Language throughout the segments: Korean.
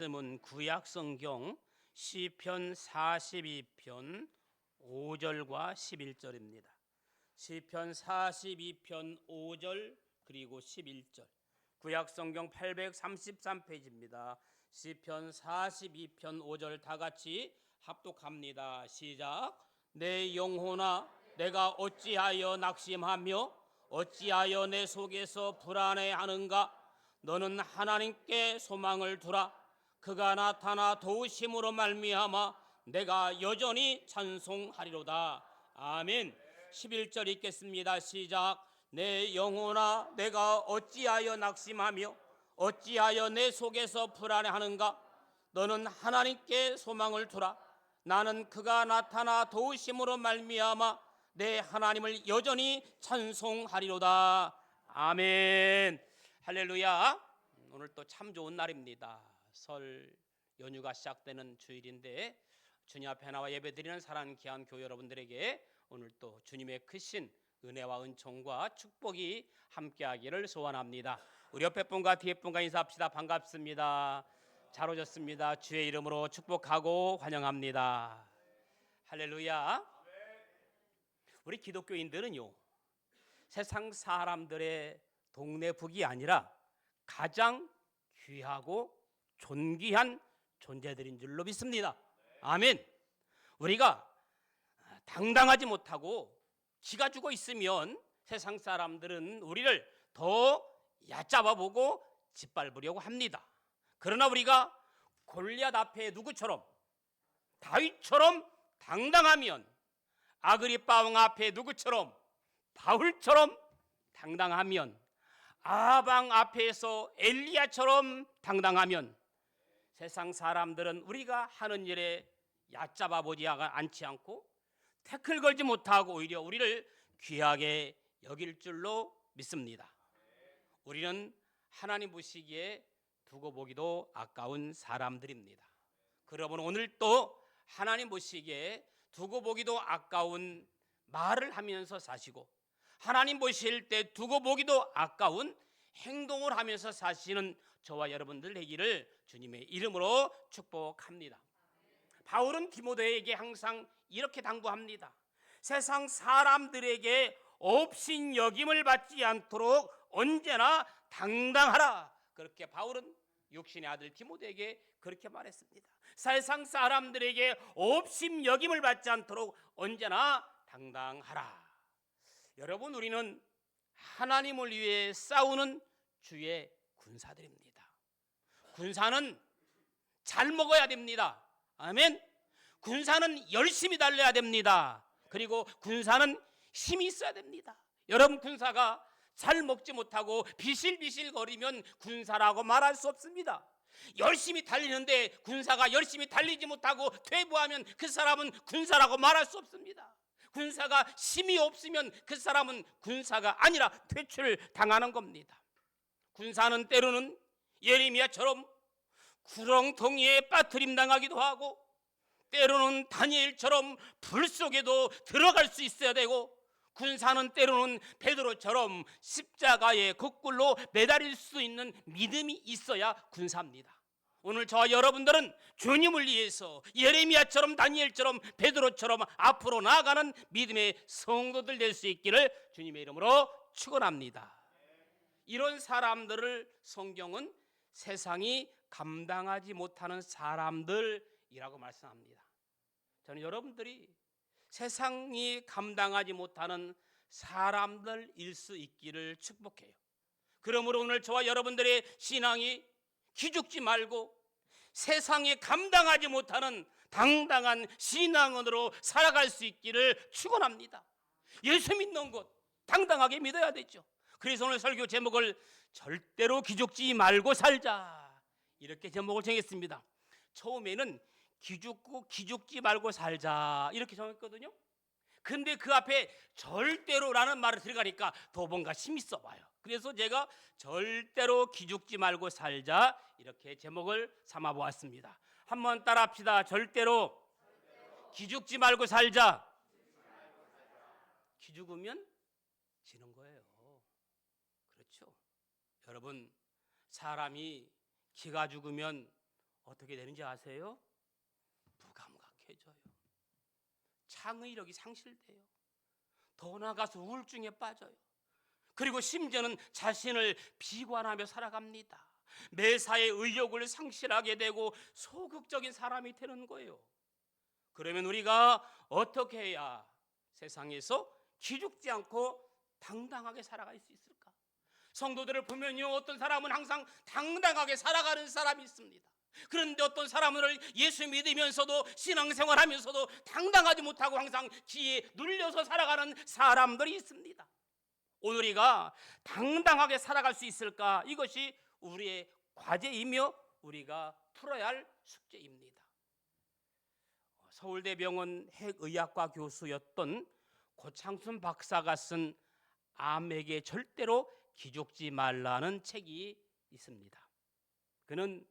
말씀은 구약성경 시편 42편 5절과 11절입니다. 시편 42편 5절 그리고 11절. 구약성경 833페이지입니다. 시편 42편 5절 다 같이 합독합니다. 시작. 내 영혼아 내가 어찌하여 낙심하며 어찌하여 내 속에서 불안해하는가? 너는 하나님께 소망을 두라. 그가 나타나 도우심으로 말미암아 내가 여전히 찬송하리로다. 아멘. 11절 읽겠습니다. 시작. 내 영혼아 내가 어찌하여 낙심하며 어찌하여 내 속에서 불안해하는가? 너는 하나님께 소망을 두라. 나는 그가 나타나 도우심으로 말미암아 내 하나님을 여전히 찬송하리로다. 아멘. 할렐루야. 오늘 또 참 좋은 날입니다. 설 연휴가 시작되는 주일인데 주님 앞에 나와 예배드리는 사랑하는 귀한 교회 여러분들에게 오늘 또 주님의 크신 은혜와 은총과 축복이 함께하기를 소원합니다. 우리 옆에 분과 뒤에 분과 인사합시다. 반갑습니다. 잘 오셨습니다. 주의 이름으로 축복하고 환영합니다. 할렐루야. 우리 기독교인들은요, 세상 사람들의 동네 북이 아니라 가장 귀하고 존귀한 존재들인 줄로 믿습니다. 아멘. 우리가 당당하지 못하고 기가 죽어 있으면 세상 사람들은 우리를 더 얕잡아 보고 짓밟으려고 합니다. 그러나 우리가 골리앗 앞에 누구처럼 다윗처럼 당당하면, 아그리빠 왕 앞에 누구처럼 바울처럼 당당하면, 아방 앞에서 엘리야처럼 당당하면 세상 사람들은 우리가 하는 일에 얕잡아 보지 않지 않고 태클 걸지 못하고 오히려 우리를 귀하게 여길 줄로 믿습니다. 우리는 하나님 보시기에 두고 보기도 아까운 사람들입니다. 그러므로 오늘 또 하나님 보시기에 두고 보기도 아까운 말을 하면서 사시고 하나님 보실 때 두고 보기도 아까운 행동을 하면서 사시는 저와 여러분들 되기를 주님의 이름으로 축복합니다. 바울은 디모데에게 항상 이렇게 당부합니다. 세상 사람들에게 업신 여김을 받지 않도록 언제나 당당하라. 그렇게 바울은 육신의 아들 디모데에게 그렇게 말했습니다. 세상 사람들에게 업신 여김을 받지 않도록 언제나 당당하라. 여러분, 우리는 하나님을 위해 싸우는 주의 군사들입니다. 군사는 잘 먹어야 됩니다. 아멘. 군사는 열심히 달려야 됩니다. 그리고 군사는 힘이 있어야 됩니다. 여러분, 군사가 잘 먹지 못하고 비실비실 거리면 군사라고 말할 수 없습니다. 열심히 달리는데 군사가 열심히 달리지 못하고 퇴보하면 그 사람은 군사라고 말할 수 없습니다. 군사가 힘이 없으면 그 사람은 군사가 아니라 퇴출을 당하는 겁니다. 군사는 때로는 예레미야처럼 구렁텅이에 빠트림 당하기도 하고 때로는 다니엘처럼 불 속에도 들어갈 수 있어야 되고 군사는 때로는 베드로처럼 십자가에 거꾸로 매달릴 수 있는 믿음이 있어야 군사입니다. 오늘 저와 여러분들은 주님을 위해서 예레미야처럼 다니엘처럼 베드로처럼 앞으로 나아가는 믿음의 성도들 될 수 있기를 주님의 이름으로 축원합니다. 이런 사람들을 성경은 세상이 감당하지 못하는 사람들이라고 말씀합니다. 저는 여러분들이 세상이 감당하지 못하는 사람들일 수 있기를 축복해요. 그러므로 오늘 저와 여러분들의 신앙이 기죽지 말고 세상에 감당하지 못하는 당당한 신앙으로 살아갈 수 있기를 축원합니다. 예수 믿는 것 당당하게 믿어야 되죠. 그래서 오늘 설교 제목을 절대로 기죽지 말고 살자, 이렇게 제목을 정했습니다. 처음에는 기죽지 말고 살자 이렇게 정했거든요. 근데 그 앞에 절대로라는 말을 들어가니까 더 뭔가 힘이 써봐요. 그래서 제가 절대로 기죽지 말고 살자 이렇게 제목을 삼아 보았습니다. 한번 따라 합시다. 절대로 기죽지 말고 살자. 기죽으면 지는 거예요. 그렇죠? 여러분, 사람이 기가 죽으면 어떻게 되는지 아세요? 무감각해져요. 창의력이 상실돼요. 더 나아가서 우울증에 빠져요. 그리고 심지어는 자신을 비관하며 살아갑니다. 매사에 의욕을 상실하게 되고 소극적인 사람이 되는 거예요. 그러면 우리가 어떻게 해야 세상에서 기죽지 않고 당당하게 살아갈 수 있을까? 성도들을 보면요, 어떤 사람은 항상 당당하게 살아가는 사람이 있습니다. 그런데 어떤 사람은 예수 믿으면서도 신앙생활하면서도 당당하지 못하고 항상 기에 눌려서 살아가는 사람들이 있습니다. 오늘 우리가 당당하게 살아갈 수 있을까? 이것이 우리의 과제이며 우리가 풀어야 할 숙제입니다. 서울대병원 핵의학과 교수였던 고창순 박사가 쓴 암에게 절대로 기죽지 말라는 책이 있습니다. 그는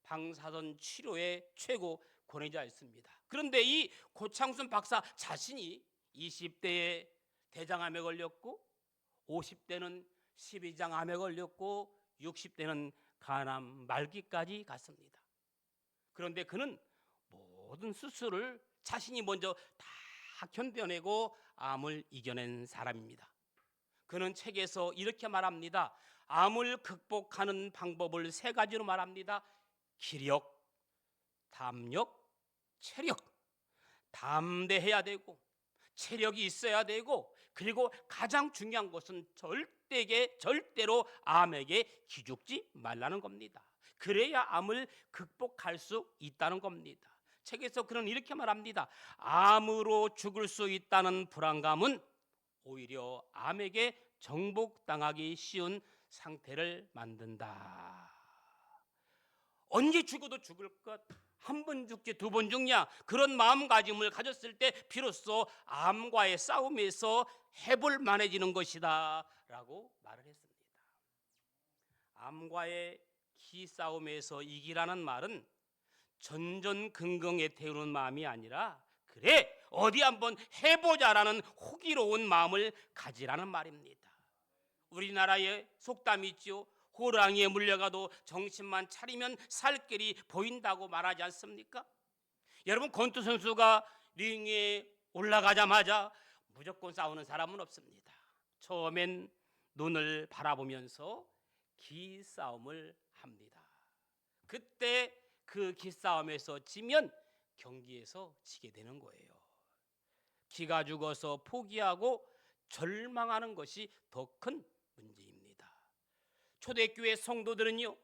방사선 치료의 최고 권위자였습니다. 그런데 이 고창순 박사 자신이 20대에 대장암에 걸렸고 50대는 12장암에 걸렸고 60대는 간암 말기까지 갔습니다. 그런데 그는 모든 수술을 자신이 먼저 다 견뎌내고 암을 이겨낸 사람입니다. 그는 책에서 이렇게 말합니다. 암을 극복하는 방법을 3가지로 말합니다. 기력, 담력, 체력. 담대해야 되고 체력이 있어야 되고 그리고 가장 중요한 것은 절대로 암에게 기죽지 말라는 겁니다. 그래야 암을 극복할 수 있다는 겁니다. 책에서 그는 이렇게 말합니다. 암으로 죽을 수 있다는 불안감은 오히려 암에게 정복당하기 쉬운 상태를 만든다. 언제 죽어도 죽을 것, 한 번 죽지 2번 죽냐, 그런 마음가짐을 가졌을 때 비로소 암과의 싸움에서 해볼 만해지는 것이다 라고 말을 했습니다. 암과의 기싸움에서 이기라는 말은 전전긍긍에 태우는 마음이 아니라 그래 어디 한번 해보자라는 호기로운 마음을 가지라는 말입니다. 우리나라에 속담이 있죠. 호랑이에 물려가도 정신만 차리면 살 길이 보인다고 말하지 않습니까? 여러분, 권투 선수가 링에 올라가자마자 무조건 싸우는 사람은 없습니다. 처음엔 눈을 바라보면서 기싸움을 합니다. 그때 그 기싸움에서 지면 경기에서 지게 되는 거예요. 기가 죽어서 포기하고 절망하는 것이 더 큰 문제입니다. 초대교회 성도들은요,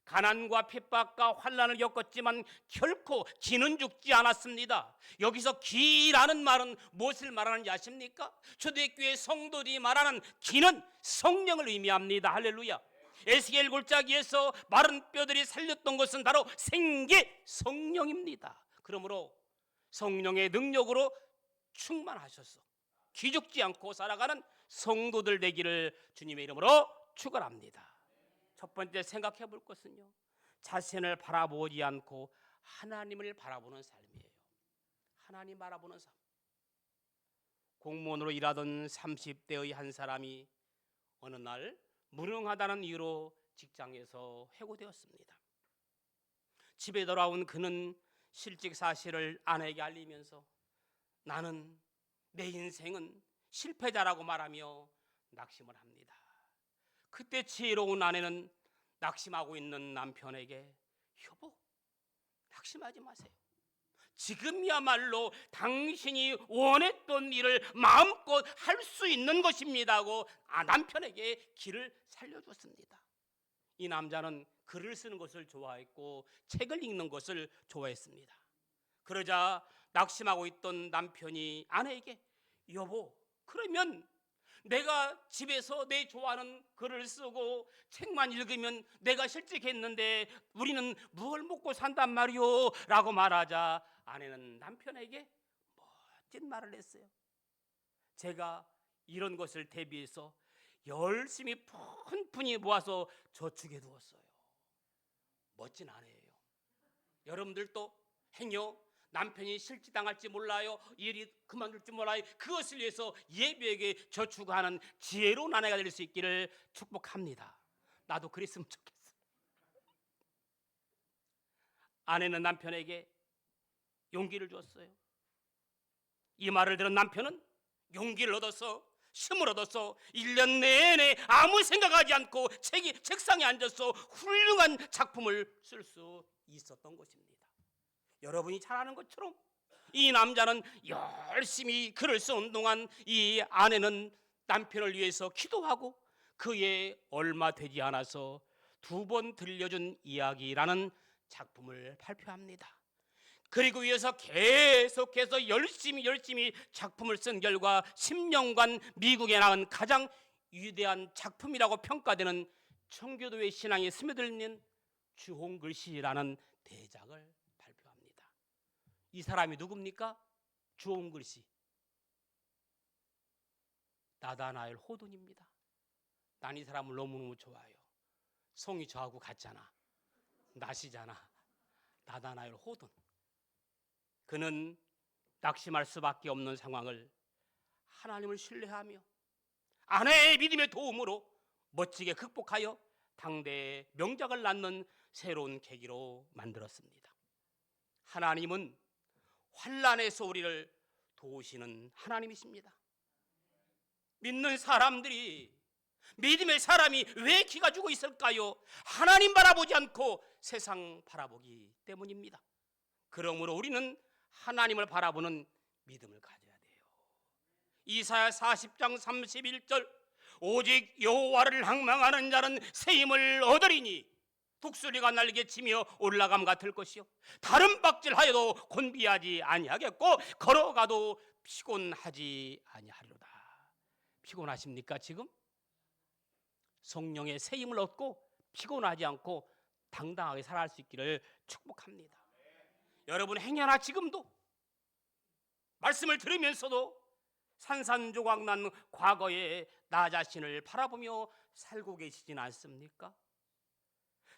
가난과 핍박과 환난을 겪었지만 결코 기는 죽지 않았습니다. 여기서 기라는 말은 무엇을 말하는지 아십니까? 초대교회 성도들이 말하는 기는 성령을 의미합니다. 할렐루야. 에스겔 골짜기에서 마른 뼈들이 살렸던 것은 바로 생계 성령입니다. 그러므로 성령의 능력으로 충만하셔서 기죽지 않고 살아가는 성도들 되기를 주님의 이름으로 축원합니다. 첫 번째 생각해 볼 것은요, 자신을 바라보지 않고 하나님을 바라보는 삶이에요. 하나님 바라보는 삶. 공무원으로 일하던 30대의 한 사람이 어느 날 무능하다는 이유로 직장에서 해고되었습니다. 집에 돌아온 그는 실직 사실을 아내에게 알리면서 나는 내 인생은 실패자라고 말하며 낙심을 합니다. 그때 지혜로운 아내는 낙심하고 있는 남편에게 여보, 낙심하지 마세요. 지금이야말로 당신이 원했던 일을 마음껏 할 수 있는 것입니다 하고 남편에게 길을 살려줬습니다. 이 남자는 글을 쓰는 것을 좋아했고 책을 읽는 것을 좋아했습니다. 그러자 낙심하고 있던 남편이 아내에게 여보, 그러면 내가 집에서 내 좋아하는 글을 쓰고 책만 읽으면 내가 실직했는데 우리는 무엇을 먹고 산단 말이오? 라고 말하자 아내는 남편에게 멋진 말을 했어요. 제가 이런 것을 대비해서 열심히 푼푼히 모아서 저축해 두었어요. 멋진 아내예요. 여러분들도 행여 남편이 실직당할지 몰라요, 일이 그만둘지 몰라요, 그것을 위해서 예비하게 저축하는 지혜로운 아내가 될 수 있기를 축복합니다. 나도 그랬으면 좋겠어. 아내는 남편에게 용기를 주었어요. 이 말을 들은 남편은 용기를 얻어서 힘을 얻어서 1년 내내 아무 생각하지 않고 책상에 앉아서 훌륭한 작품을 쓸 수 있었던 것입니다. 여러분이 잘 아는 것처럼 이 남자는 열심히 글을 쓰는 동안 이 아내는 남편을 위해서 기도하고 그의 얼마 되지 않아서 2번 들려준 이야기라는 작품을 발표합니다. 그리고 이어서 계속해서 열심히 작품을 쓴 결과 10년간 미국에 나간 가장 위대한 작품이라고 평가되는 청교도의 신앙에 스며들는 주홍글씨라는 대작을 발표합니다. 이 사람이 누굽니까? 주홍글씨, 나다나엘 호돈입니다. 난 이 사람을 너무너무 좋아해요. 성이 저하고 같잖아. 나시잖아. 나다나엘 호돈. 그는 낙심할 수밖에 없는 상황을 하나님을 신뢰하며 아내의 믿음의 도움으로 멋지게 극복하여 당대의 명작을 낳는 새로운 계기로 만들었습니다. 하나님은 환난에서 우리를 도우시는 하나님이십니다. 믿는 사람들이, 믿음의 사람이 왜 기가 죽어 있을까요? 하나님 바라보지 않고 세상 바라보기 때문입니다. 그러므로 우리는 하나님을 바라보는 믿음을 가져야 돼요. 이사야 40장 31절, 오직 여호와를 항망하는 자는 새 힘을 얻으리니 독수리가 날개치며 올라감 같을 것이요 다른 박질하여도 곤비하지 아니하겠고 걸어가도 피곤하지 아니하리로다. 피곤하십니까 지금? 성령의 새 힘을 얻고 피곤하지 않고 당당하게 살아갈 수 있기를 축복합니다. 여러분 행여나 지금도 말씀을 들으면서도 산산조각난 과거의 나 자신을 바라보며 살고 계시진 않습니까?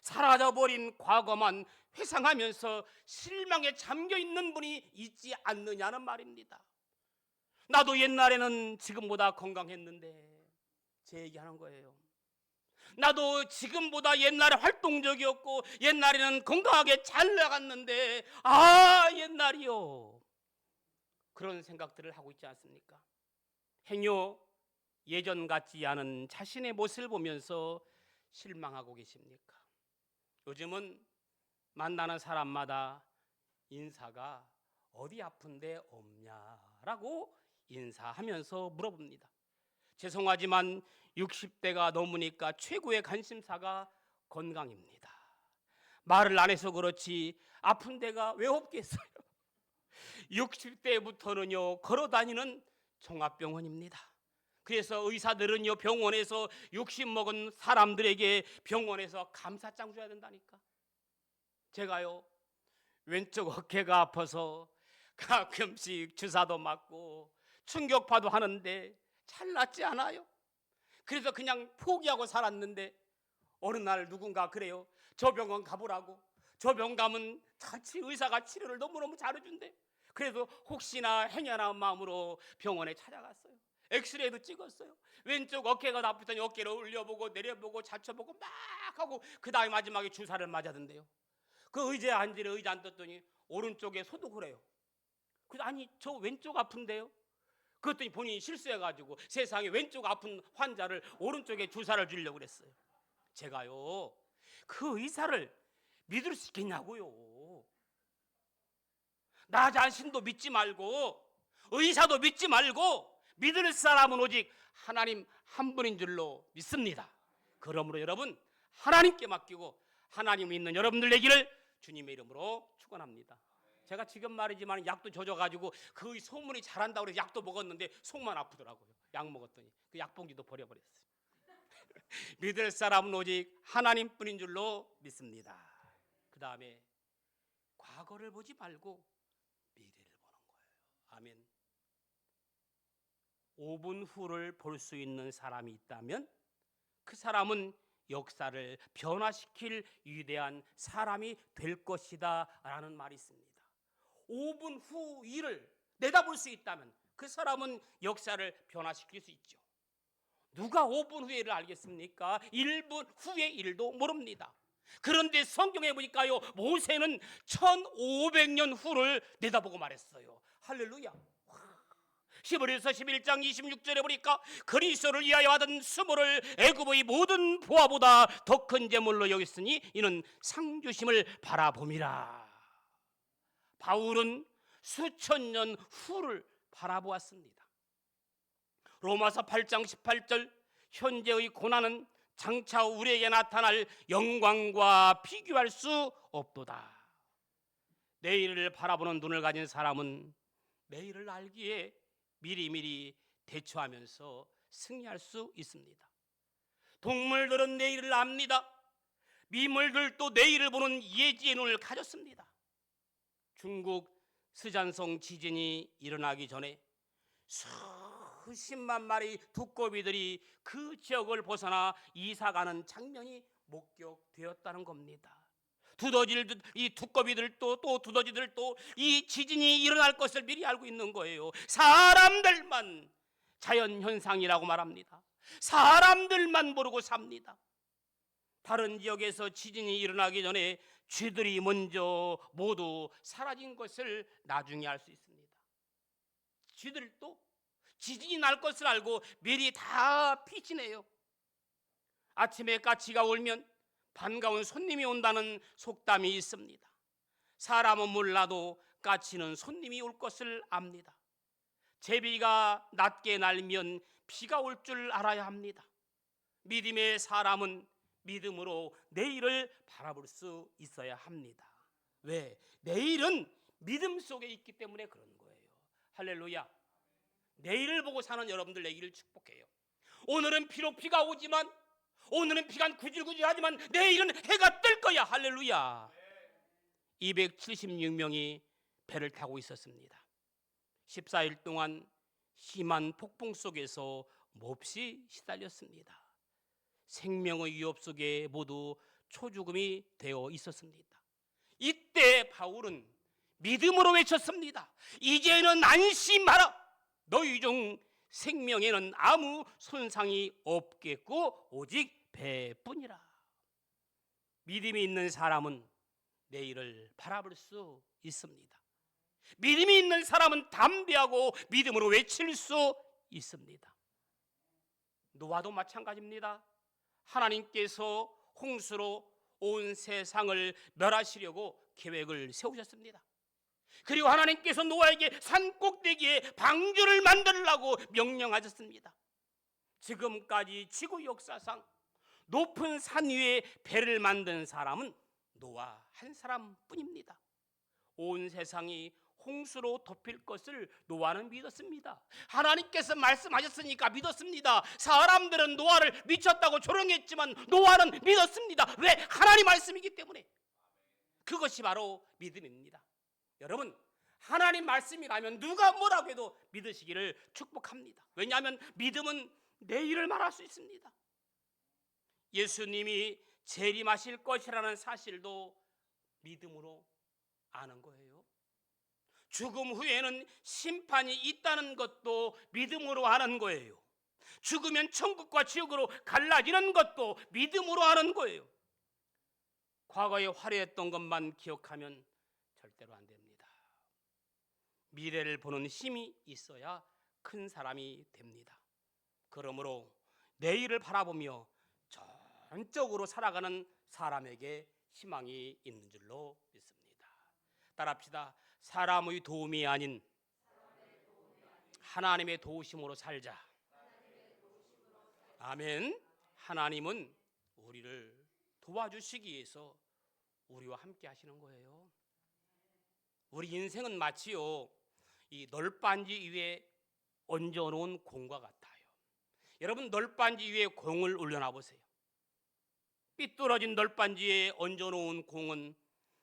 사라져버린 과거만 회상하면서 실망에 잠겨있는 분이 있지 않느냐는 말입니다. 나도 옛날에는 지금보다 건강했는데 제 얘기하는 거예요. 나도 지금보다 옛날에 활동적이었고 옛날에는 건강하게 잘 나갔는데 옛날이요. 그런 생각들을 하고 있지 않습니까? 행여 예전 같지 않은 자신의 모습을 보면서 실망하고 계십니까? 요즘은 만나는 사람마다 인사가 어디 아픈데 없냐라고 인사하면서 물어봅니다. 죄송하지만 60대가 넘으니까 최고의 관심사가 건강입니다. 말을 안 해서 그렇지 아픈 데가 왜 없겠어요? 60대부터는요 걸어다니는 종합병원입니다. 그래서 의사들은요 병원에서 60 먹은 사람들에게 병원에서 감사장 줘야 된다니까. 제가요 왼쪽 어깨가 아파서 가끔씩 주사도 맞고 충격파도 하는데 잘 낫지 않아요. 그래서 그냥 포기하고 살았는데 어느 날 누군가 그래요. 저 병원 가보라고. 저 병원 가면 같이 의사가 치료를 너무너무 잘해준대. 그래서 혹시나 행여나 마음으로 병원에 찾아갔어요. 엑스레이도 찍었어요. 왼쪽 어깨가 아프더니 어깨를 올려보고 내려보고 잡쳐보고 막 하고 그 다음에 마지막에 주사를 맞았는데요. 그 의자에 앉으래. 의자 앉았더니 오른쪽에 소독을 해요. 그래서 아니 저 왼쪽 아픈데요. 그랬더니 본인이 실수해가지고 세상에 왼쪽 아픈 환자를 오른쪽에 주사를 주려고 그랬어요. 제가요 그 의사를 믿을 수 있겠냐고요. 나 자신도 믿지 말고 의사도 믿지 말고 믿을 사람은 오직 하나님 한 분인 줄로 믿습니다. 그러므로 여러분 하나님께 맡기고 하나님 믿는 여러분들 되기를 주님의 이름으로 축원합니다. 제가 지금 말이지만 약도 젖어가지고 그 소문이 잘한다고 해서 약도 먹었는데 속만 아프더라고요. 약 먹었더니 그 약봉지도 버려버렸어요. 믿을 사람은 오직 하나님뿐인 줄로 믿습니다. 그 다음에 과거를 보지 말고 미래를 보는 거예요. 아멘. 5분 후를 볼 수 있는 사람이 있다면 그 사람은 역사를 변화시킬 위대한 사람이 될 것이다 라는 말이 있습니다. 5분 후 일을 내다볼 수 있다면 그 사람은 역사를 변화시킬 수 있죠. 누가 5분 후의 일을 알겠습니까? 1분 후의 일도 모릅니다. 그런데 성경에 보니까요, 모세는 1500년 후를 내다보고 말했어요. 할렐루야. 히브리서 11장 26절에 보니까 그리스도를 위하여 받은 수모를 애굽의 모든 보화보다 더 큰 재물로 여겼으니 이는 상 주심을 바라봄이라. 바울은 수천 년 후를 바라보았습니다. 로마서 8장 18절, 현재의 고난은 장차 우리에게 나타날 영광과 비교할 수 없도다. 내일을 바라보는 눈을 가진 사람은 내일을 알기에 미리미리 대처하면서 승리할 수 있습니다. 동물들은 내일을 압니다. 미물들도 내일을 보는 예지의 눈을 가졌습니다. 중국 스잔성 지진이 일어나기 전에 수십만 마리 두꺼비들이 그 지역을 벗어나 이사가는 장면이 목격되었다는 겁니다. 이 두꺼비들도 또 두더지들도 이 지진이 일어날 것을 미리 알고 있는 거예요. 사람들만 자연현상이라고 말합니다. 사람들만 모르고 삽니다. 다른 지역에서 지진이 일어나기 전에 쥐들이 먼저 모두 사라진 것을 나중에 알 수 있습니다. 쥐들도 지진이 날 것을 알고 미리 다 피신해요. 아침에 까치가 울면 반가운 손님이 온다는 속담이 있습니다. 사람은 몰라도 까치는 손님이 올 것을 압니다. 제비가 낮게 날면 비가 올 줄 알아야 합니다. 믿음의 사람은 믿음으로 내일을 바라볼 수 있어야 합니다. 왜? 내일은 믿음 속에 있기 때문에 그런 거예요. 할렐루야. 내일을 보고 사는 여러분들 되기를 축복해요. 오늘은 비록 비가 오지만, 오늘은 비가 구질구질하지만 내일은 해가 뜰 거야. 할렐루야. 276명이 배를 타고 있었습니다. 14일 동안 심한 폭풍 속에서 몹시 시달렸습니다. 생명의 위협 속에 모두 초죽음이 되어 있었습니다. 이때 바울은 믿음으로 외쳤습니다. 이제는 안심하라. 너희 중 생명에는 아무 손상이 없겠고 오직 배뿐이라. 믿음이 있는 사람은 내일을 바라볼 수 있습니다. 믿음이 있는 사람은 담대하고 믿음으로 외칠 수 있습니다. 노아도 마찬가지입니다. 하나님께서 홍수로 온 세상을 멸하시려고 계획을 세우셨습니다. 그리고 하나님께서 노아에게 산 꼭대기에 방주를 만들라고 명령하셨습니다. 지금까지 지구 역사상 높은 산 위에 배를 만든 사람은 노아 한 사람뿐입니다. 온 세상이 홍수로 덮일 것을 노아는 믿었습니다. 하나님께서 말씀하셨으니까 믿었습니다. 사람들은 노아를 미쳤다고 조롱했지만 노아는 믿었습니다. 왜? 하나님 말씀이기 때문에. 그것이 바로 믿음입니다. 여러분, 하나님 말씀이라면 누가 뭐라고 해도 믿으시기를 축복합니다. 왜냐하면 믿음은 내일을 말할 수 있습니다. 예수님이 재림하실 것이라는 사실도 믿음으로 아는 거예요. 죽음 후에는 심판이 있다는 것도 믿음으로 아는 거예요. 죽으면 천국과 지옥으로 갈라지는 것도 믿음으로 아는 거예요. 과거에 화려했던 것만 기억하면 절대로 안 됩니다. 미래를 보는 힘이 있어야 큰 사람이 됩니다. 그러므로 내일을 바라보며 전적으로 살아가는 사람에게 희망이 있는 줄로 믿습니다. 따라합시다. 사람의 도움이 아닌 하나님의 도우심으로 살자. 아멘. 하나님은 우리를 도와주시기 위해서 우리와 함께 하시는 거예요. 우리 인생은 마치요 이 널빤지 위에 얹어놓은 공과 같아요. 여러분, 널빤지 위에 공을 올려놔 보세요. 삐뚤어진 널빤지에 얹어놓은 공은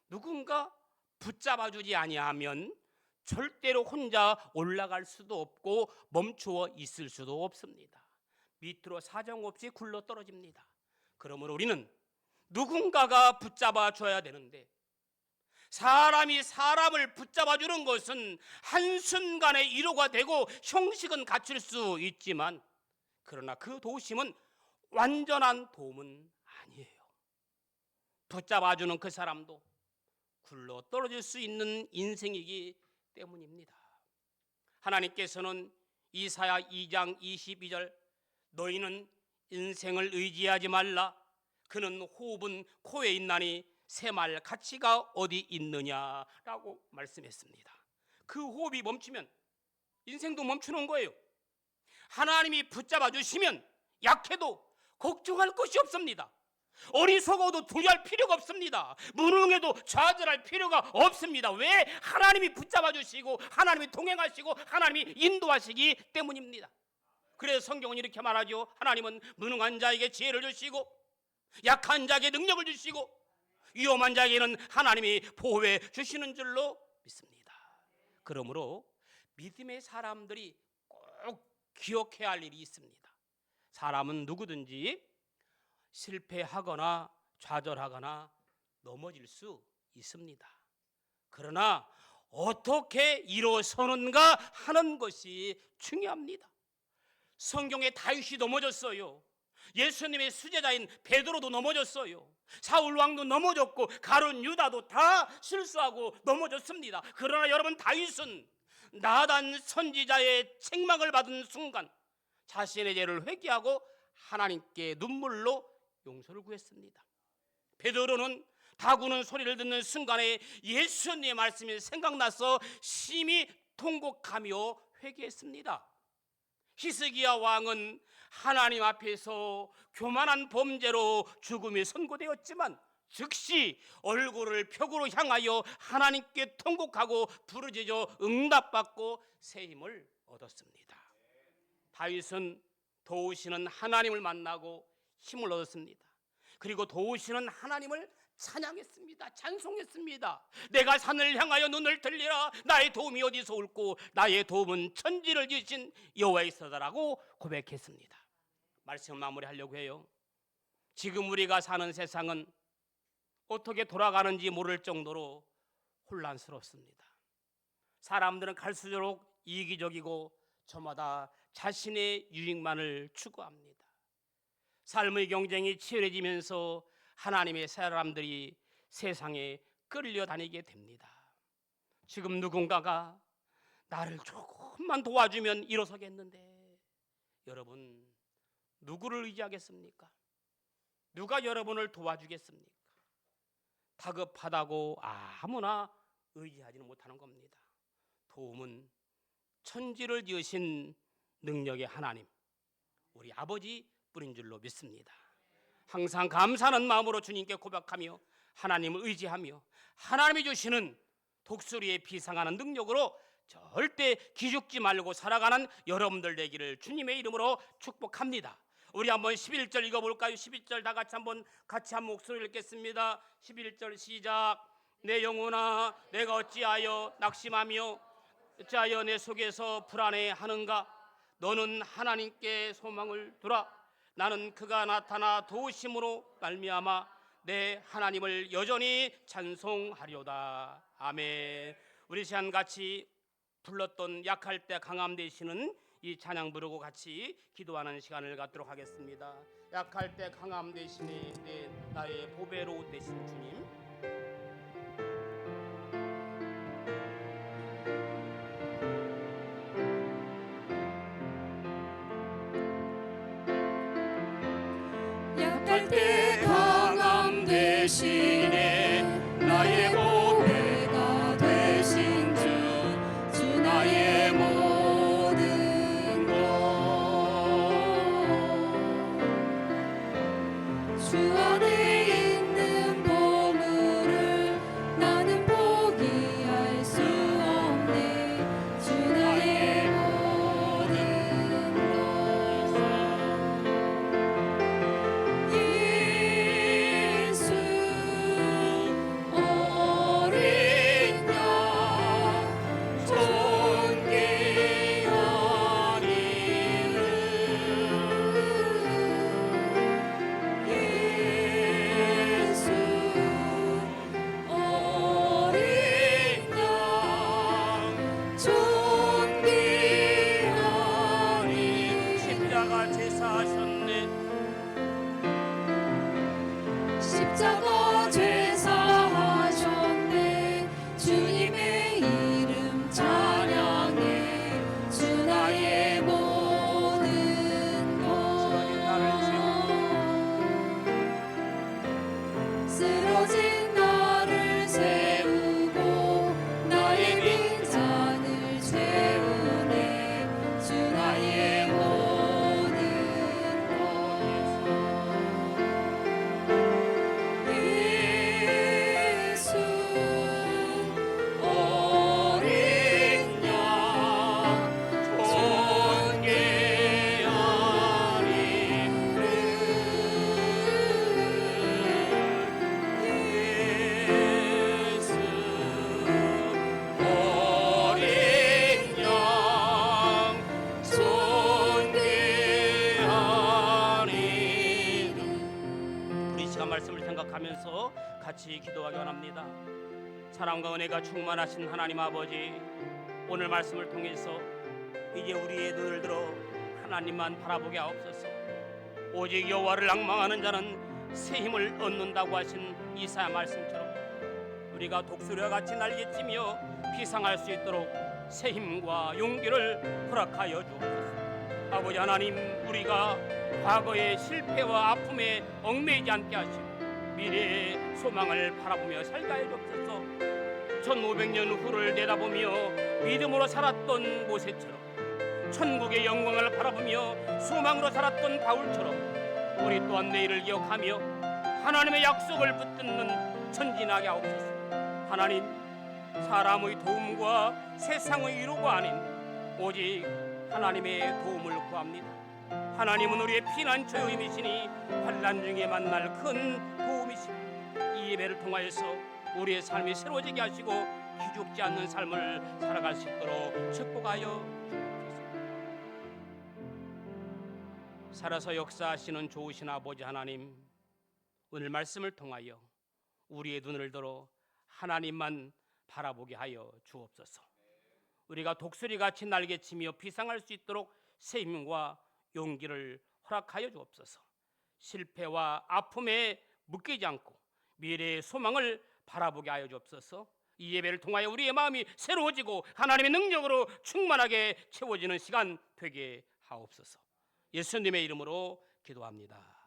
누군가 붙잡아주지 아니하면 절대로 혼자 올라갈 수도 없고 멈추어 있을 수도 없습니다. 밑으로 사정없이 굴러 떨어집니다. 그러므로 우리는 누군가가 붙잡아 줘야 되는데, 사람이 사람을 붙잡아 주는 것은 한순간에 위로가 되고 형식은 갖출 수 있지만, 그러나 그 도우심은 완전한 도움은 아니에요. 붙잡아주는 그 사람도 굴러 떨어질 수 있는 인생이기 때문입니다. 하나님께서는 이사야 2장 22절 너희는 인생을 의지하지 말라. 그는 호흡은 코에 있나니 새말 가치가 어디 있느냐라고 말씀했습니다. 그 호흡이 멈추면 인생도 멈추는 거예요. 하나님이 붙잡아 주시면 약해도 걱정할 것이 없습니다. 어리석어도 두려워할 필요가 없습니다. 무능해도 좌절할 필요가 없습니다. 왜? 하나님이 붙잡아 주시고 하나님이 동행하시고 하나님이 인도하시기 때문입니다. 그래서 성경은 이렇게 말하죠. 하나님은 무능한 자에게 지혜를 주시고 약한 자에게 능력을 주시고 위험한 자에게는 하나님이 보호해 주시는 줄로 믿습니다. 그러므로 믿음의 사람들이 꼭 기억해야 할 일이 있습니다. 사람은 누구든지 실패하거나 좌절하거나 넘어질 수 있습니다. 그러나 어떻게 일어서는가 하는 것이 중요합니다. 성경에 다윗이 넘어졌어요. 예수님의 수제자인 베드로도 넘어졌어요. 사울 왕도 넘어졌고 가룟 유다도 다 실수하고 넘어졌습니다. 그러나 여러분, 다윗은 나단 선지자의 책망을 받은 순간 자신의 죄를 회개하고 하나님께 눈물로 용서를 구했습니다. 베드로는 다구는 소리를 듣는 순간에 예수님의 말씀이 생각나서 심히 통곡하며 회개했습니다. 히스기야 왕은 하나님 앞에서 교만한 범죄로 죽음이 선고되었지만 즉시 얼굴을 벽으로 향하여 하나님께 통곡하고 부르짖어 응답받고 새 힘을 얻었습니다. 다윗은 도우시는 하나님을 만나고 힘을 얻었습니다. 그리고 도우시는 하나님을 찬양했습니다. 찬송했습니다. 내가 산을 향하여 눈을 들리라. 나의 도움이 어디서 올고 나의 도움은 천지를 지으신 여호와에서다라고 고백했습니다. 말씀을 마무리하려고 해요. 지금 우리가 사는 세상은 어떻게 돌아가는지 모를 정도로 혼란스럽습니다. 사람들은 갈수록 이기적이고 저마다 자신의 유익만을 추구합니다. 삶의 경쟁이 치열해지면서 하나님의 사람들이 세상에 끌려다니게 됩니다. 지금 누군가가 나를 조금만 도와주면 일어서겠는데, 여러분 누구를 의지하겠습니까? 누가 여러분을 도와주겠습니까? 다급하다고 아무나 의지하지는 못하는 겁니다. 도움은 천지를 지으신 능력의 하나님, 우리 아버지 뿐인 줄로 믿습니다. 항상 감사하는 마음으로 주님께 고백하며 하나님을 의지하며 하나님이 주시는 독수리에 비상하는 능력으로 절대 기죽지 말고 살아가는 여러분들 되기를 주님의 이름으로 축복합니다. 우리 한번 11절 읽어볼까요? 11절 다 같이 한 목소리를 읽겠습니다. 11절 시작. 내 영혼아 내가 어찌하여 낙심하며 어찌하여 내 속에서 불안해하는가? 너는 하나님께 소망을 두라. 나는 그가 나타나 도우심으로 말미암아 내 하나님을 여전히 찬송하리로다. 아멘. 우리 시간 같이 불렀던 약할 때 강함 되시는 이 찬양 부르고 같이 기도하는 시간을 갖도록 하겠습니다. 약할 때 강함 되시니 나의 보배로 되신 주님, 약할 때 강함 되시네 나의 보배가 되신 주 나의 모든 것 주 안에 있는 보물을 나는 포기할 수 없네. 주 나의 모든 것 예수 같이 기도하기 원합니다. 사랑과 은혜가 충만하신 하나님 아버지, 오늘 말씀을 통해서 이제 우리의 눈을 들어 하나님만 바라보게 하옵소서. 오직 여호와를 앙망하는 자는 새 힘을 얻는다고 하신 이사야 말씀처럼 우리가 독수리와 같이 날개치며 비상할 수 있도록 새 힘과 용기를 허락하여 주옵소서. 아버지 하나님, 우리가 과거의 실패와 아픔에 얽매이지 않게 하시고 미래의 소망을 바라보며 살게 하여 주옵소서. 1500년 후를 내다보며 믿음으로 살았던 모세처럼, 천국의 영광을 바라보며 소망으로 살았던 바울처럼 우리 또한 내일을 기억하며 하나님의 약속을 붙드는 전진하게 하옵소서. 하나님, 사람의 도움과 세상의 위로가 아닌 오직 하나님의 도움을 구합니다. 하나님은 우리의 피난처이시니 환난 중에 만날 큰 도움이시니 이 예배를 통하여서 우리의 삶이 새로워지게 하시고 기죽지 않는 삶을 살아갈 수 있도록 축복하여 주옵소서. 살아서 역사하시는 좋으신 아버지 하나님, 오늘 말씀을 통하여 우리의 눈을 들어 하나님만 바라보게 하여 주옵소서. 우리가 독수리같이 날개치며 비상할 수 있도록 새 힘과 용기를 허락하여 주옵소서. 실패와 아픔에 묶이지 않고 미래의 소망을 바라보게 하여 주옵소서. 이 예배를 통하여 우리의 마음이 새로워지고 하나님의 능력으로 충만하게 채워지는 시간 되게 하옵소서. 예수님의 이름으로 기도합니다.